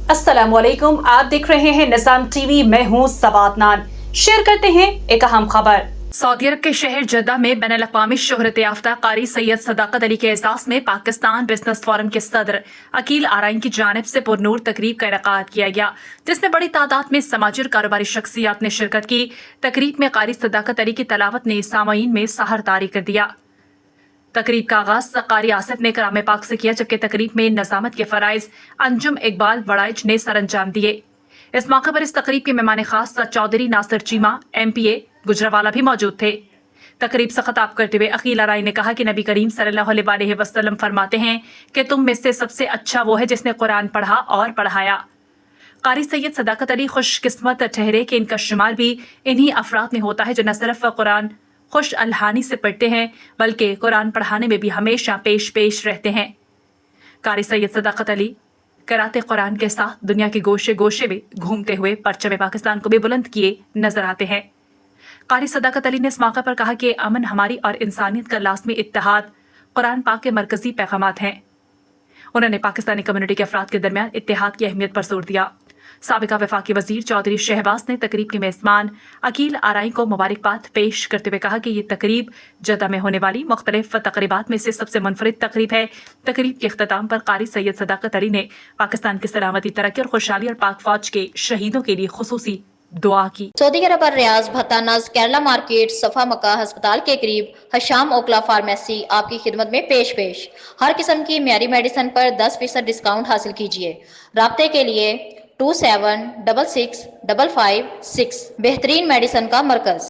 अस्सलाम वालेकुम, आप देख रहे हैं निजाम टीवी। मैं हूं सबात नान। शेयर करते हैं एक अहम खबर। सऊदी अरब के शहर जद्दा में बैनुल अक़वामी शोहरत याफ्ता कारी सैयद सदाकत अली के एजाज में पाकिस्तान बिजनेस फोरम के सदर अकील आराइन की जानिब से पुरनूर तकरीब का इनेकाद किया गया, जिसमें बड़ी तादाद में समाजी और कारोबारी शख्सियात ने शिरकत की। तकरीब में कारी सदाकत अली की तलावत ने सामाईन में सहर तारी कर दिया। तकरीब का आगाज कारी आसिफ ने कलाम पाक से किया, जबकि तकरीब में नजामत के फराइज अंजुम इकबाल वड़ाइच ने सर अंजाम दिए। इस मौके पर इस तकरीब के मेहमान खास चौधरी नासिर चीमा MPA गुजरावाला भी मौजूद थे। तकरीब से खिताब करते हुए अकील आराइन ने कहा कि नबी करीम सल्लल्लाहु अलैहि वसल्लम फरमाते हैं कि तुम में से सबसे अच्छा वो है जिसने कुरान पढ़ा और पढ़ाया। कारी सैयद सदाकत अली खुशकिस्मत ठहरे कि इनका शुमार भी इन्हीं अफराद में होता है जो न सिर्फ कुरान खुश अलहानी से पढ़ते हैं बल्कि कुरान पढ़ाने में भी हमेशा पेश रहते हैं। कारी सैयद सदाकत अली कराते कुरान के साथ दुनिया के गोशे गोशे में घूमते हुए परचम पाकिस्तान को भी बुलंद किए नजर आते हैं। कारी सदाकत अली ने इस मौके पर कहा कि अमन हमारी और इंसानियत का लाज़मी इत्तेहाद कुरान पाक के मरकजी पैगामात हैं। उन्होंने पाकिस्तानी कम्युनिटी के अफराद के दरमियान इत्तेहाद की अहमियत पर जोर दिया। साबिका वफाकी वजीर चौधरी शहबाज ने तकरीब के मेज़बान अकील आराइन को मुबारकबाद पेश करते हुए कहा कि ये तकरीब जद्दा में होने वाली मुख्तलिफ तकरीबात में से सबसे मुनफरिद तकरीब है। तकरीब के इख्तिताम पर कारी सैयद सदाकत अली ने पाकिस्तान की सलामती, तरक्की और खुशहाली और पाक फौज के शहीदों के लिए खुसूसी दुआ की। सऊदी अरब और रियाज भत्तानाज केरला मार्केट सफा मक्का अस्पताल के करीब हशाम ओकला फार्मेसी आपकी खिदमत में पेश हर किस्म की म्यारी मेडिसिन पर 10% डिस्काउंट हासिल कीजिए। राब्ते के लिए 27665556 बेहतरीन मेडिसिन का मरकज।